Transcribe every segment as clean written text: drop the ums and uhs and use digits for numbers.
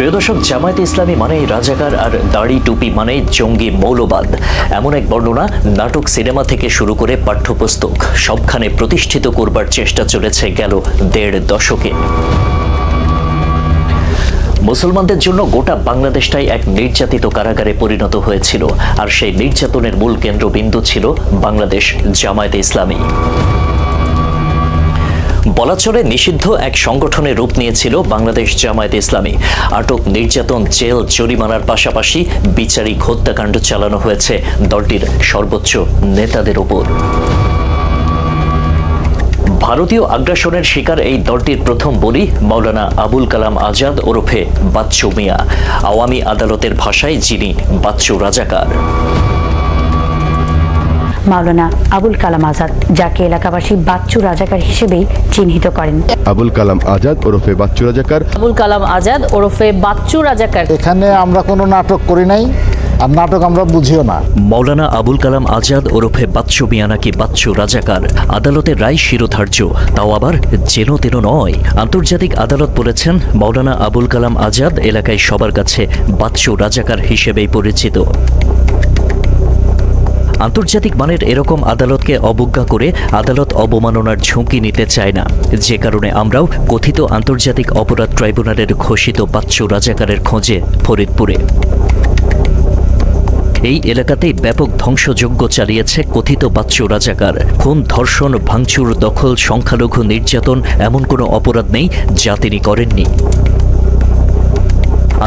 প্রিয় দর্শক, জামায়াতে ইসলামী মানেই রাজাকার আর দাড়ি টুপি মানেই জঙ্গি মৌলবাদ, এমন এক বর্ণনা নাটক, সিনেমা থেকে শুরু করে পাঠ্যপুস্তক সবখানে প্রতিষ্ঠিত করবার চেষ্টা চলেছে গেল ১.৫ দশকে। মুসলমানদের জন্য গোটা বাংলাদেশটাই এক নির্যাতিত কারাগারে পরিণত হয়েছিল, আর সেই নির্যাতনের মূল কেন্দ্রবিন্দু ছিল বাংলাদেশ জামায়াতে ইসলামী। বলা চলে নিষিদ্ধ এক সংগঠনের রূপ নিয়েছিল বাংলাদেশ জামায়াতে ইসলামী। আটক, নির্যাতন, জেল, জরিমানার পাশাপাশি বিচারিক হত্যাকাণ্ড চালানো হয়েছে দলটির সর্বোচ্চ নেতাদের ওপর। ভারতীয় আগ্রাসনের শিকার এই দলটির প্রথম বলি মাওলানা আবুল কালাম আজাদ ওরফে বাচ্চু মিয়া, আওয়ামী আদালতের ভাষায় যিনি বাচ্চু রাজাকার। মাওলানা আবুল কালাম আজাদ, যাকে এলাকাবাসী বাচ্চু রাজাকার হিসেবেই চিহ্নিত করেন। আবুল কালাম আজাদ ওরফে বাচ্চু রাজাকার। আবুল কালাম আজাদ ওরফে বাচ্চু রাজাকার। এখানে আমরা কোনো নাটক করি নাই, আর নাটক আমরা বুঝিও না। মাওলানা আবুল কালাম আজাদ ওরফে বাচ্চু মিয়া নাকি বাচ্চু রাজাকার, আদালতের রায় শিরোধার্য, তাও আবার যেন তেন নয়। আন্তর্জাতিক আদালত বলেছেন মাওলানা আবুল কালাম আজাদ এলাকায় সবার কাছে বাচ্চু রাজাকার হিসেবেই পরিচিত। আন্তর্জাতিক মানের এরকম আদালতকে অবজ্ঞা করে আদালত অবমাননার ঝুঁকি নিতে চায় না, যে কারণে আমরাও কথিত আন্তর্জাতিক অপরাধ ট্রাইব্যুনালের ঘোষিত বাচ্চু রাজাকারের খোঁজে ফরিদপুরে। এই এলাকাতেই ব্যাপক ধ্বংসযজ্ঞ চালিয়েছে কথিত বাচ্চু রাজাকার। খুন, ধর্ষণ, ভাঙচুর, দখল, সংখ্যালঘু নির্যাতন, এমন কোনো অপরাধ নেই যা তিনি করেননি।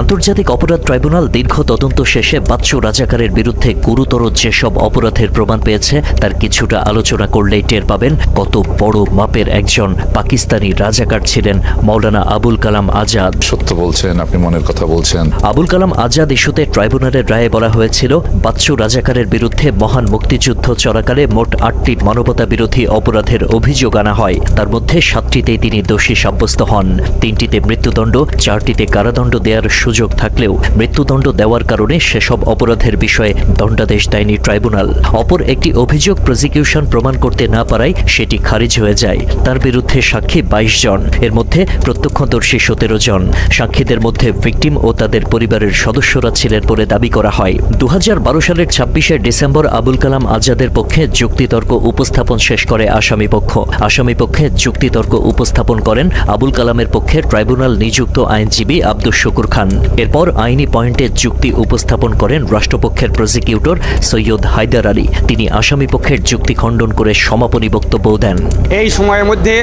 আন্তর্জাতিক অপরাধ ট্রাইব্যুনাল দীর্ঘ তদন্ত শেষে বাচ্চু রাজাকারের বিরুদ্ধে গুরুতর যেসব অপরাধের প্রমাণ পেয়েছে তার কিছুটা আলোচনা করলেই টের পাবেন কত বড় মাপের একজন পাকিস্তানি রাজাকার ছিলেন মাওলানা আবুল কালাম আজাদ। সত্য বলছেন, আপনি মনের কথা বলছেন। আবুল কালাম আজাদ ইস্যুতে ট্রাইব্যুনালের রায়ে বলা হয়েছিল, বাচ্চু রাজাকারের বিরুদ্ধে মহান মুক্তিযুদ্ধ চলাকালে মোট ৮টি মানবতা বিরোধী অপরাধের অভিযোগ আনা হয়। তার মধ্যে ৭টিতেই তিনি দোষী সাব্যস্ত হন। ৩টিতে মৃত্যুদণ্ড, ৪টিতে কারাদণ্ড দেওয়ার সুযোগ থাকলেও মৃত্যুদণ্ড দেওয়ার কারণে সেসব অপরাধের বিষয়ে দণ্ডাদেশ দেয়নি ট্রাইব্যুনাল। অপর একটি অভিযোগ প্রসিকিউশন প্রমাণ করতে না পারায় সেটি খারিজ হয়ে যায়। তার বিরুদ্ধে সাক্ষী ২২ জন, এর মধ্যে প্রত্যক্ষদর্শী ১৭ জন। সাক্ষীদের মধ্যে ভিকটিম ও তাদের পরিবারের সদস্যরা ছিলেন বলে দাবি করা হয়। ২০১২ সালের ২৬শে ডিসেম্বর আবুল কালাম আজাদের পক্ষে যুক্তিতর্ক উপস্থাপন শেষ করে আসামিপক্ষ। আসামিপক্ষে যুক্তিতর্ক উপস্থাপন করেন আবুল কালামের পক্ষে ট্রাইব্যুনাল নিযুক্ত আইনজীবী আব্দুস শুকুর খান। এরপর আইনি পয়েন্টে যুক্তি উপস্থাপন করেন রাষ্ট্রপক্ষের প্রসিকিউটর সৈয়দ হায়দার আলী। তিনি আসামিপক্ষের যুক্তি খণ্ডন করে সমাপনী বক্তব্য দেন। এই সময়ের মধ্যে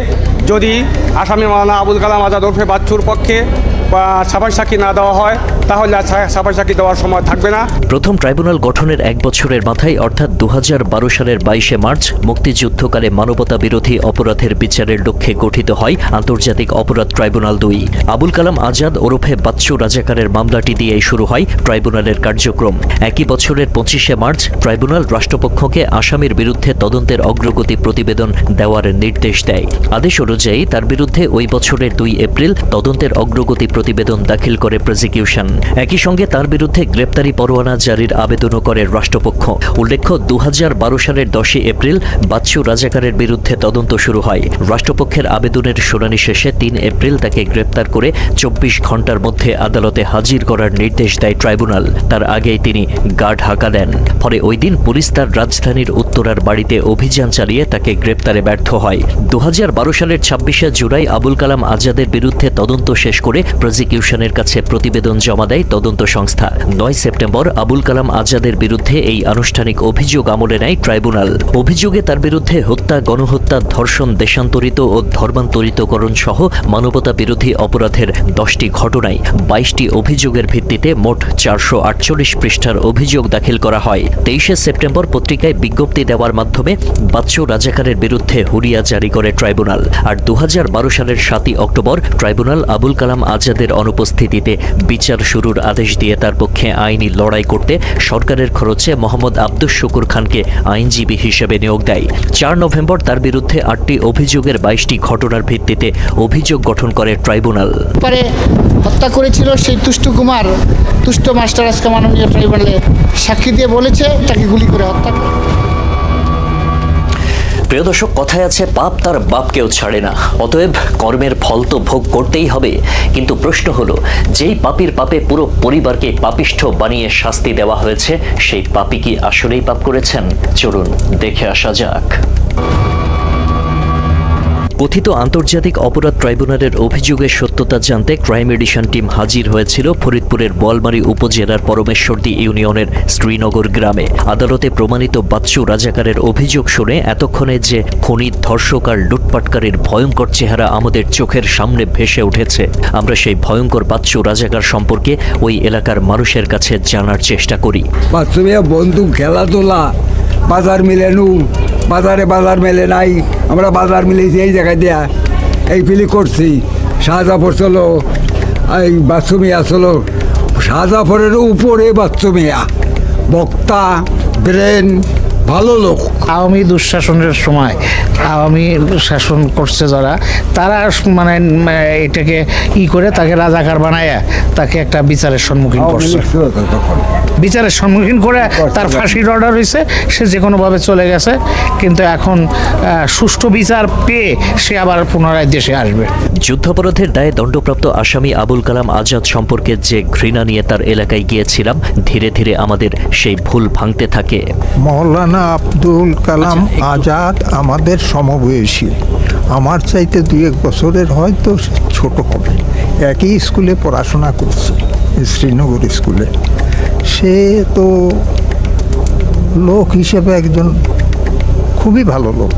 যদি আসামি মাওলানা আবুল কালাম আজাদ ওরফে বাচ্চুর পক্ষে বা সাফাই সাক্ষী না দেওয়া হয়, তাহলে সাফাই সাক্ষী দেওয়ার সময় থাকবে না। প্রথম ট্রাইব্যুনাল গঠনের ১ বছরের মাথায় অর্থাৎ ২০১২ সালের ২২শে মার্চ মুক্তিযুদ্ধকালে মানবতা বিরোধী অপরাধের বিচারের লক্ষ্যে গঠিত হয় আন্তর্জাতিক অপরাধ ট্রাইব্যুনাল ২। আবুল কালাম আজাদ ওরফে বাচ্চু রাজাকারের মামলাটি দিয়েই শুরু হয় ট্রাইব্যুনালের কার্যক্রম। একই বছরের ২৫শে মার্চ ট্রাইব্যুনাল রাষ্ট্রপক্ষকে আসামির বিরুদ্ধে তদন্তের অগ্রগতি প্রতিবেদন দেওয়ার নির্দেশ দেয়। আদেশ অনুযায়ী তার বিরুদ্ধে ওই বছরের ২ এপ্রিল তদন্তের অগ্রগতি প্রতিবেদন দাখিল করে প্রসিকিউশন। একই সঙ্গে তার বিরুদ্ধে গ্রেপ্তারি পরোয়ানা জারির আবেদনও করে রাষ্ট্রপক্ষ। উল্লেখ্য, ২০১২ সালের ১০ এপ্রিল বাচ্চু রাজাকারের বিরুদ্ধে তদন্ত শুরু হয়। রাষ্ট্রপক্ষের আবেদনের শুনানি শেষে ৩ এপ্রিল তাকে গ্রেপ্তার করে ২৪ ঘণ্টার মধ্যে আদালতে হাজির করার নির্দেশ দেয় ট্রাইব্যুনাল। তার আগেই তিনি গা ঢাকা দেন। ফলে ওই দিন পুলিশ তার রাজধানীর উত্তরার বাড়িতে অভিযান চালিয়ে তাকে গ্রেপ্তারে ব্যর্থ হয়। ২০১২ সালের ২৬শে জুলাই আবুল কালাম আজাদের বিরুদ্ধে তদন্ত শেষ করে প্রসিকিউশনের কাছে প্রতিবেদন জমা দেয় তদন্ত সংস্থা। ৯ সেপ্টেম্বর আবুল কালাম আজাদের বিরুদ্ধে এই আনুষ্ঠানিক অভিযোগ আমলে নেয় ট্রাইব্যুনাল। অভিযোগে তার বিরুদ্ধে হত্যা, গণহত্যা, ধর্ষণ, দেশান্তরিত ও ধর্মান্তরিতকরণ সহ মানবতা বিরোধী অপরাধের ১০টি ঘটনায় ২২টি অভিযোগের ভিত্তিতে মোট ৪৪৮ পৃষ্ঠার অভিযোগ দাখিল করা হয়। ২৩শে সেপ্টেম্বর পত্রিকায় বিজ্ঞপ্তি দেওয়ার মাধ্যমে বাচ্চু রাজাকারের বিরুদ্ধে হুরিয়া জারি করে ট্রাইব্যুনাল। আর ২০১২ সালের ৭ই অক্টোবর ট্রাইব্যুনাল আবুল কালাম আজাদের অনুপস্থিতিতে বিচার শুরুর আদেশ দিয়ে তার পক্ষে আইনি লড়াই করতে সরকারের খরচে মোহাম্মদ আব্দুস শুকুর খানকে আইনজীবী হিসেবে নিয়োগ দেয়। ৪ নভেম্বর তার বিরুদ্ধে ৮টি অভিযোগের ২২টি ঘটনার ভিত্তিতে অভিযোগ গঠন করে ট্রাইব্যুনাল। পরে হত্যা করেছিল সেই তুষ্ট কুমার, তুষ্ট মাস্টার আজকে মাননীয় ট্রাইব্যুনালে সাক্ষী দিয়ে বলেছে তাকে গুলি করে হত্যা করে। প্রিয় দর্শক, কথায় আছে পাপ তার বাপকেও ছাড়ে না, অতএব কর্মের ফল তো ভোগ করতেই হবে। কিন্তু প্রশ্ন হলো, যেই পাপীর পাপে পুরো পরিবারকে পাপিষ্ঠ বানিয়ে শাস্তি দেওয়া হয়েছে, সেই পাপী কি আসলেই পাপ করেছেন? চলুন দেখে আসা যাক। কথিত আন্তর্জাতিক অপরাধ ট্রাইব্যুনালের অভিযোগের সত্যতা জানতে ক্রাইম এডিশন টিম হাজির হয়েছিল ফরিদপুরের বোয়ালমারী উপজেলার পরমেশ্বরদী ইউনিয়নের শ্রীনগর গ্রামে। আদালতে প্রমাণিত বাচ্চু রাজাকারের অভিযোগ শুনে এতক্ষণে যে খুনি, ধর্ষক আর লুটপাটকারীর ভয়ঙ্কর চেহারা আমাদের চোখের সামনে ভেসে উঠেছে, আমরা সেই ভয়ঙ্কর বাচ্চু রাজাকার সম্পর্কে ওই এলাকার মানুষের কাছে জানার চেষ্টা করি। বাচ্চা বন্দুক, খেলাধুলা, বাজার মিলেনু, বাজারে বাজার মেলে নাই, আমরা বাজার মিলেছি এই জায়গায় দেয়া, এই ফিলি করছি। শাহজাফর চলো, এই বাচ্চু মিয়া চলো, শাহজাফরের উপরে বাচ্চু মিয়া, বক্তা, ব্রেন, ভালো লোক। আওয়ামী দুঃশাসনের সময় আওয়ামী শাসন করছে যারা, তারা মানে এটাকে করে তাকে রাজাকার বানায় তাকে একটা বিচারের সম্মুখীন করছে। বিচারের সম্মুখীন করে তার ফাঁসির অর্ডার হয়েছে, সে যে কোনোভাবে চলে গেছে। কিন্তু এখন সুষ্ঠু বিচার পেয়ে সে আবার পুনরায় দেশে আসবে। যুদ্ধাপরাধের দায়ে দণ্ডপ্রাপ্ত আসামি আবুল কালাম আজাদ সম্পর্কে যে ঘৃণা নিয়ে তার এলাকায় গিয়েছিলাম, ধীরে ধীরে আমাদের সেই ভুল ভাঙতে থাকে। মৌলানা আবুল কালাম আজাদ আমাদের সমবয়সী, আমার চাইতে 2-1 বছরের হয়তো ছোট হবে। একই স্কুলে পড়াশোনা করছে, শ্রীনগর স্কুলে। সে তো লোক হিসেবে একজন খুবই ভালো লোক,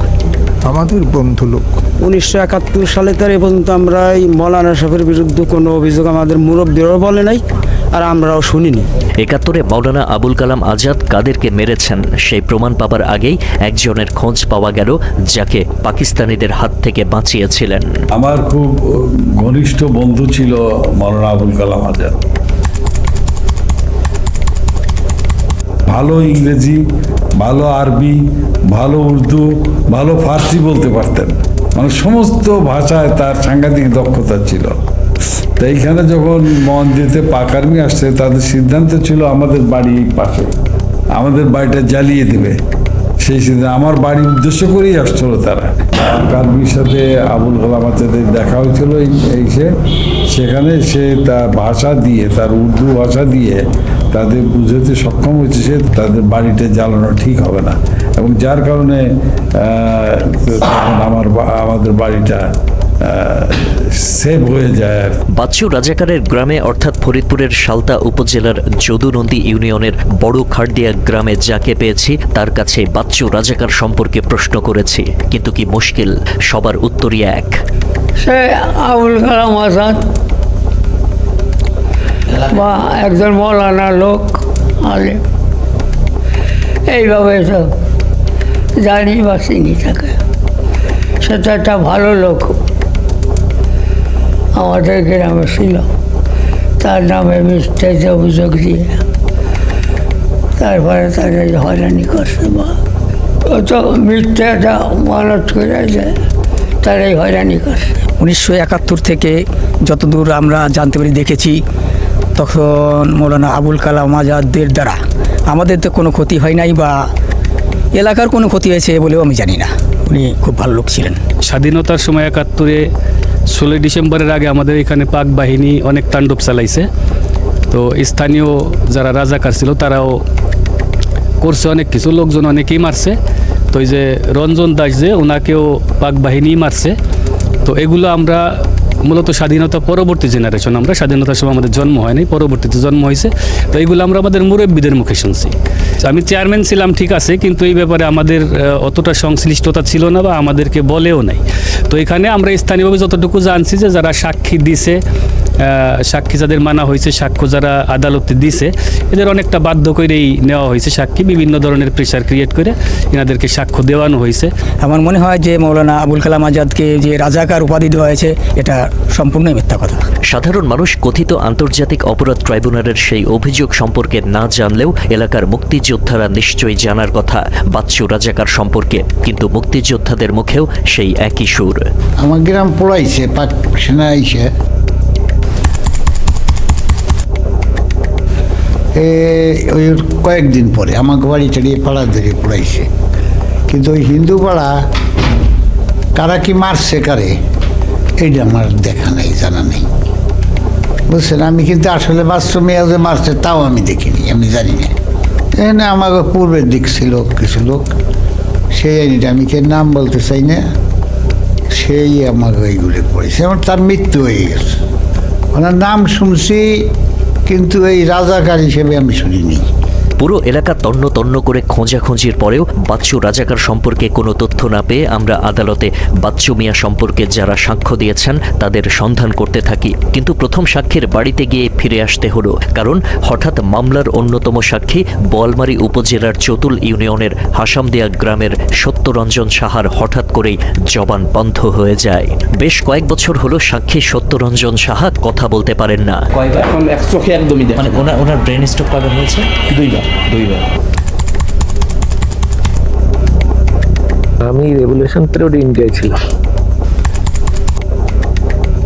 আমাদের বন্ধু লোক। 1971 সালে তার এ পর্যন্ত আমরা এই মৌলানা সাহেবের বিরুদ্ধে কোনো অভিযোগ আমাদের মুরব্বীরাও বলে নাই, আর আমরাও শুনিনি। 71-এ মৌলানা আবুল কালাম আজাদ কাদেরকে মেরেছেন সেই প্রমাণ পাবার আগেই একজনের খোঁজ পাওয়া গেল, যাকে পাকিস্তানিদের হাত থেকে বাঁচিয়েছিলেন। আমার খুব ঘনিষ্ঠ বন্ধু ছিল মৌলানা আবুল কালাম আজাদ। ভালো ইংরেজি, ভালো আরবি, ভালো উর্দু, ভালো ফার্সি বলতে পারতেন, মানে সমস্ত ভাষায় তার সাংঘাতিক দক্ষতা ছিল। তো এইখানে যখন মন্দিরেতে পাক আর্মি আসছে, তাদের সিদ্ধান্ত ছিল আমাদের বাড়ি এই পাশে, আমাদের বাড়িটা জ্বালিয়ে দেবে। সেই সিদ্ধান্ত আমার বাড়ির উদ্দেশ্য করেই আসছিল তারা। আর্মির সাথে আবুল কালাম আজাদের দেখা হয়েছিল সেখানে সে তার ভাষা দিয়ে, তার উর্দু ভাষা দিয়ে তাদের বুঝাতে সক্ষম হয়েছে সে তাদের বাড়িটা জ্বালানো ঠিক হবে না, এবং যার কারণে তখন আমাদের বাড়িটা সেভ হয়ে যায়। বাচ্চু রাজাকারের গ্রামে অর্থাৎ ফরিদপুরের সালতা উপজেলার যদুনন্দী ইউনিয়নের বড় খাড়দিয়া গ্রামে যাকে পেয়েছি, তার কাছে বাচ্চু রাজাকার সম্পর্কে প্রশ্ন করেছি, কিন্তু কি মুশকিল, সবার উত্তরই এক। সে আবুল কালাম আজাদ বা একজন মৌলানা লোক, আলেম, এইভাবে তো জানি বা চিনি থাকে। সে তো একটা ভালো লোক, আমাদের গ্রামে ছিল। তার নামে মিথ্যাতে অভিযোগ দিয়ে তারপরে তাদের হয়রানি করছে, বা ও তো মিথ্যাটা মানত করে যায়, তারাই হয়রানি করছে। 1971 থেকে যতদূর আমরা জানতে পারি, দেখেছি, তখন মৌলানা আবুল কালাম আজাদের দ্বারা আমাদের তো কোনো ক্ষতি হয় নাই, বা এলাকার কোনো ক্ষতি হয়েছে বলেও আমি জানি না। উনি খুব ভালো লোক ছিলেন। স্বাধীনতার সময় 71-এ 16 ডিসেম্বরের আগে আমাদের এখানে পাক বাহিনী অনেক তাণ্ডব চালাইছে। তো স্থানীয় যারা রাজাকার ছিল তারাও করছে অনেক কিছু, লোকজন অনেকেই মারছে। তো এই যে রঞ্জন দাস, যে ওনাকেও পাক বাহিনী মারছে। তো এগুলো আমরা মূলত স্বাধীনতা পরবর্তী জেনারেশন, আমরা স্বাধীনতার সময় আমাদের জন্ম হয়নি, পরবর্তীতে জন্ম হয়েছে। তো এইগুলো আমরা আমাদের মুরব্বীদের মুখে শুনছি। আমি চেয়ারম্যান ছিলাম ঠিক আছে, কিন্তু এই ব্যাপারে আমাদের অতটা সংশ্লিষ্টতা ছিল না, বা আমাদেরকে বলেও নাই। তো এখানে আমরা স্থানীয়ভাবে যতটুকু জানছি যে যারা সাক্ষী দিছে, সাক্ষী যাদের মানা হয়েছে, সাক্ষ্য যারা আদালতে দিছে, এদের অনেকটা বাধ্য করেই নেওয়া হয়েছে সাক্ষী, বিভিন্ন ধরনের প্রেশার ক্রিয়েট করে এনাদেরকে সাক্ষ্য দেওয়ানো হয়েছে। আমার মনে হয় যে মৌলানা আবুল কালাম আজাদকে যে রাজাকার উপাধি দেওয়া হয়েছে, এটা সম্পূর্ণই মিথ্যা কথা। সাধারণ মানুষ কথিত আন্তর্জাতিক অপরাধ ট্রাইব্যুনালের সেই অভিযোগ সম্পর্কে না জানলেও এলাকার মুক্তিযোদ্ধারা নিশ্চয়ই জানার কথা বাচ্চু রাজাকার সম্পর্কে, কিন্তু মুক্তিযোদ্ধাদের মুখেও সেই একই সুর। আমার গ্রাম পড়াইছে, পাক সেনা আইসে ওই কয়েকদিন পরে আমাকে বাড়ি চালিয়ে পাড়া ধরে পড়াইছে। কিন্তু ওই হিন্দু পাড়া কারা কি মারছে কারে এইটা আমার দেখা নেই, জানা নেই, বুঝছেন। আমি কিন্তু আসলে বাস্তব মেয়ে যে মারছে তাও আমি দেখিনি, আমি জানি না। এখানে আমাকে পূর্বের দিক ছিল কিছু লোক, সেই আইনিটা আমি কে নাম বলতে চাই না, সেই আমাকে এইগুলো পড়েছে। আমার তার মৃত্যু হয়ে গেছে, ওনার নাম শুনছি কিন্তু এই রাজাকার হিসেবে আমি শুনিনি। পুরো এলাকা তন্ন তন্ন করে খোঁজাখুঁজির পরেও বাচ্চু রাজাকার সম্পর্কে কোনো তথ্য না পেয়ে আমরা আদালতে বাচ্চু মিয়া সম্পর্কে যারা সাক্ষ্য দিয়েছেন তাদের সন্ধান করতে থাকি। কিন্তু প্রথম সাক্ষীর বাড়িতে গিয়ে ফিরে আসতে হলো, কারণ হঠাৎ মামলার অন্যতম সাক্ষী বোয়ালমারী উপজেলার চতুল ইউনিয়নের হাসামদিয়া গ্রামের সত্যরঞ্জন সাহার হঠাৎ করেই জবান বন্ধ হয়ে যায়। বেশ কয়েক বছর হলো সাক্ষী সত্যরঞ্জন সাহা কথা বলতে পারেন না। এখন এক চোখে একদমই মানে ওনার ব্রেন স্ট্রোক কবে হয়েছে? দুইবার। আমি রেভলিউশন পিরিয়ড ইন্ডিয়ায় ছিলাম।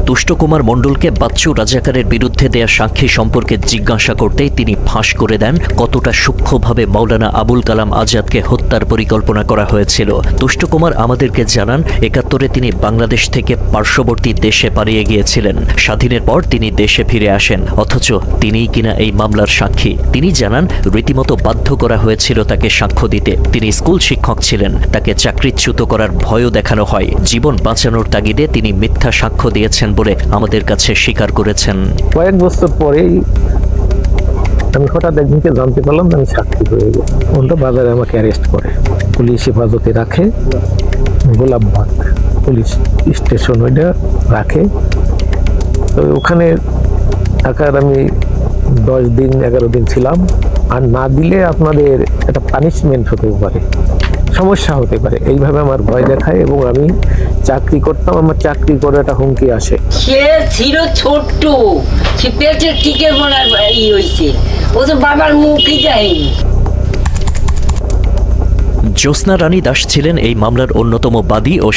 তুষ্ট কুমার মণ্ডলকে বাচ্চু রাজাকারের বিরুদ্ধে দেয়া সাক্ষী সম্পর্কে জিজ্ঞাসা করতেই তিনি ফাঁস করে দেন কতটা সূক্ষ্মভাবে মাওলানা আবুল কালাম আজাদকে হত্যার পরিকল্পনা করা হয়েছিল। তুষ্ট কুমার আমাদেরকে জানান ৭১-এ তিনি বাংলাদেশ থেকে পার্শ্ববর্তী দেশে পালিয়ে গিয়েছিলেন। স্বাধীনের পর তিনি দেশে ফিরে আসেন, অথচ তিনিই কিনা এই মামলার সাক্ষী। তিনি জানান রীতিমতো বাধ্য করা হয়েছিল তাকে সাক্ষ্য দিতে। তিনি স্কুল শিক্ষক ছিলেন, তাকে চাকরিচ্যুত করার ভয়ও দেখানো হয়। জীবন বাঁচানোর তাগিদে তিনি মিথ্যা সাক্ষ্য দিয়েছেন বলে আমাদের কাছে স্বীকার করেছেন। কয়েক বছর পরেই আমি হঠাৎ একদিনকে জানতে পারলাম আমি সাক্ষী হয়ে গেছি। ওটা বাজারে আমাকে অ্যারেস্ট করে, পুলিশ হেফাজতে রাখে, গোলাপবাগ পুলিশ স্টেশন ওইটা রাখে। তো ওখানে থাকার আমি 10 দিন 11 দিন ছিলাম। আর না দিলে আপনাদের একটা পানিশমেন্ট হতে পারে, সমস্যা হতে পারে, এইভাবে আমার ভয় দেখায়। এবং আমি চাকরি করতাম, আমার চাকরি করে একটা হুমকি আসে। সে ছিল ছোট্ট, সে পেটে টিকে মরার হয়েছে, ও তো বাবার মুখই যায়নি। জ্যোৎস্না রানী দাস ছিলেন এই মামলার অন্যতম বাদী ও